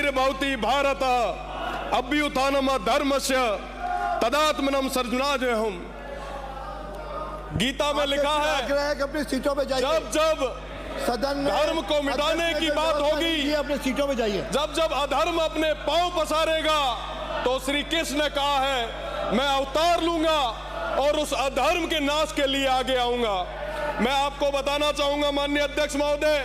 आविर्भवति भारत अभ्युत्थानम धर्मस्य तदात्मनम सर्जुनाज हम। गीता में लिखा है अपनी सीटों पे जाइए। जब जब सदन में धर्म को मिटाने की बात होगी, अपने सीटों पे जाइए। जब जब अधर्म अपने पांव पसारेगा तो श्री कृष्ण ने कहा है मैं अवतार लूंगा और उस अधर्म के नाश के लिए आगे आऊंगा। मैं आपको बताना चाहूंगा माननीय अध्यक्ष महोदय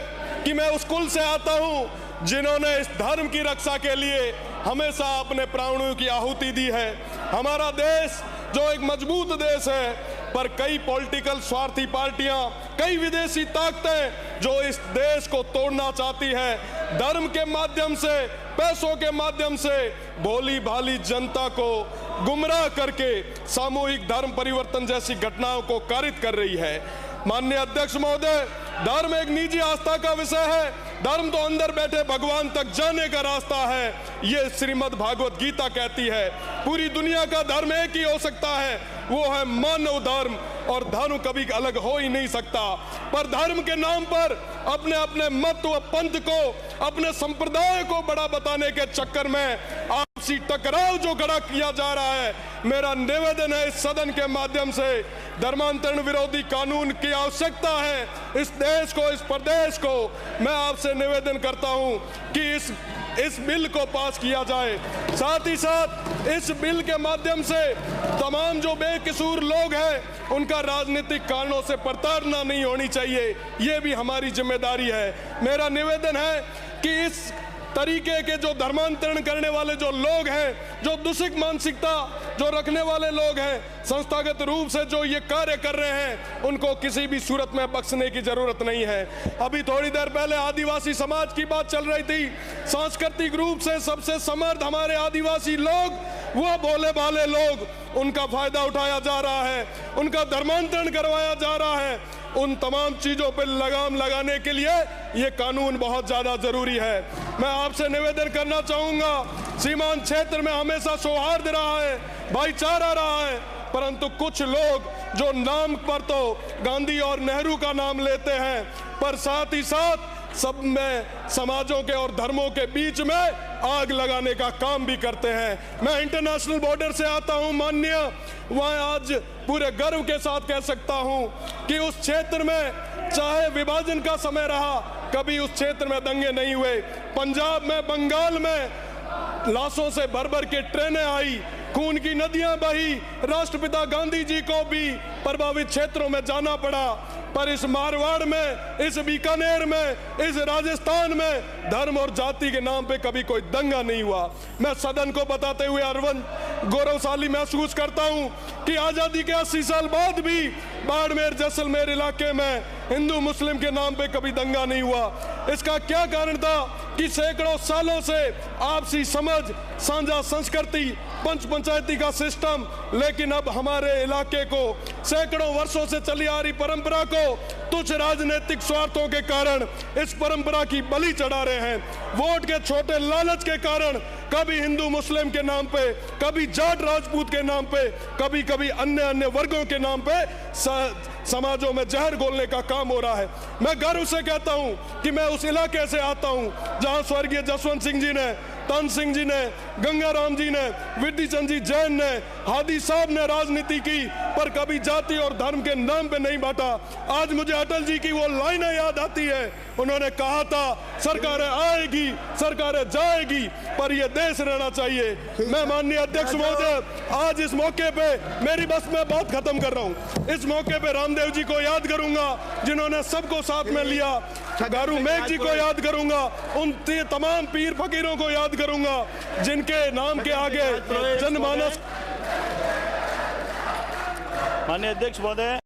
कि मैं उस कुल से आता हूं जिन्होंने इस धर्म की रक्षा के लिए हमेशा अपने प्राणों की आहुति दी है। हमारा देश जो एक मजबूत देश है, पर कई पॉलिटिकल स्वार्थी पार्टियां, कई विदेशी ताकतें जो इस देश को तोड़ना चाहती है, धर्म के माध्यम से, पैसों के माध्यम से भोली भाली जनता को गुमराह करके सामूहिक धर्म परिवर्तन जैसी घटनाओं को कारित कर रही है। माननीय अध्यक्ष महोदय, धर्म एक निजी आस्था का विषय है। धर्म तो अंदर बैठे भगवान तक जाने का रास्ता है, ये श्रीमद् भागवत गीता कहती है। पूरी दुनिया का धर्म एक ही हो सकता है, वो है मानव धर्म, और धर्म कभी अलग हो ही नहीं सकता। पर धर्म के नाम पर अपने अपने मत व पंथ को, अपने संप्रदाय को बड़ा बताने के चक्कर में आपसी टकराव जो खड़ा किया जा रहा है, मेरा निवेदन है इस सदन के माध्यम से धर्मांतरण विरोधी कानून की आवश्यकता है। इस देश को, इस प्रदेश को मैं आपसे निवेदन करता हूं कि इस बिल को पास किया जाए। साथ ही साथ इस बिल के माध्यम से तमाम जो बेकसूर लोग हैं उनका राजनीतिक कारणों से प्रताड़ना नहीं होनी चाहिए, ये भी हमारी जिम्मेदारी है। मेरा निवेदन है कि इस तरीके के जो धर्मांतरण करने वाले जो लोग हैं, जो दूषित मानसिकता जो रखने वाले लोग हैं, संस्थागत रूप से जो ये कार्य कर रहे हैं, उनको किसी भी सूरत में बख्शने की जरूरत नहीं है। अभी थोड़ी देर पहले आदिवासी समाज की बात चल रही थी। सांस्कृतिक रूप से सबसे समर्थ हमारे आदिवासी लोग, वो भोले भाले लोग, उनका फायदा उठाया जा रहा है, उनका धर्मांतरण करवाया जा रहा है। उन तमाम चीजों पर लगाम लगाने के लिए ये कानून बहुत ज्यादा जरूरी है। मैं आपसे निवेदन करना चाहूंगा, सीमांत क्षेत्र में हमेशा सौहार्द रहा है, भाईचारा रहा है, परंतु कुछ लोग जो नाम पर तो गांधी और नेहरू का नाम लेते हैं, पर साथ ही साथ सब में समाजों के और धर्मों के बीच में आग लगाने का काम भी करते हैं। मैं इंटरनेशनल बॉर्डर से आता हूं माननीय, वहां आज पूरे गर्व के साथ कह सकता हूं कि उस क्षेत्र में चाहे विभाजन का समय रहा, कभी उस क्षेत्र में दंगे नहीं हुए। पंजाब में, बंगाल में लाशों से भर भर के ट्रेनें आई, खून की नदियां बही, राष्ट्रपिता गांधी जी को भी प्रभावित क्षेत्रों में जाना पड़ा। पर इस मारवाड़ में, इस बीकानेर में, इस राजस्थान में धर्म और जाति के नाम पे कभी कोई दंगा नहीं हुआ। मैं सदन को बताते हुए अरविंद गौरवशाली महसूस करता हूं कि आजादी के 80 साल बाद भी बाड़मेर, जैसलमेर इलाके में हिंदू मुस्लिम के नाम पे कभी दंगा नहीं हुआ। इसका क्या कारण था कि सैकड़ों सालों से आपसी समझ, साझा संस्कृति, पंच पंचायती का सिस्टम, लेकिन अब हमारे इलाके को सैकड़ों वर्षों से चली आ रही परंपरा को तुच्छ राजनीतिक स्वार्थों के कारण इस परंपरा की बलि चढ़ा रहे हैं। वोट के छोटे लालच के कारण कभी हिंदू मुस्लिम के नाम पे, कभी जाट राजपूत के नाम पे, कभी कभी अन्य वर्गों के नाम पे समाजों में जहर घोलने का काम हो रहा है। मैं गर्व से कहता हूं कि मैं उस इलाके से आता हूं जहां स्वर्गीय जसवंत सिंह जी ने, तन सिंह जी ने, गंगाराम जी ने, विधि चंद जी जैन ने, हादी साहब ने राजनीति की, पर कभी जाति और धर्म के नाम पे नहीं बांटा। आज मुझे अटल जी की वो लाइनें याद आती है, उन्होंने कहा था सरकारें आएगी, सरकारें जाएगी, पर ये देश रहना चाहिए। मैं माननीय अध्यक्ष महोदय, आज इस मौके पे मेरी बस में बात खत्म कर रहा हूँ। इस मौके पे रामदेव जी को याद करूंगा जिन्होंने सबको साथ में लिया, गारू मेघ जी को याद करूंगा, उन तमाम पीर फकीरों को याद करूंगा जिनके नाम के आगे जनमानस। माननीय अध्यक्ष महोदय।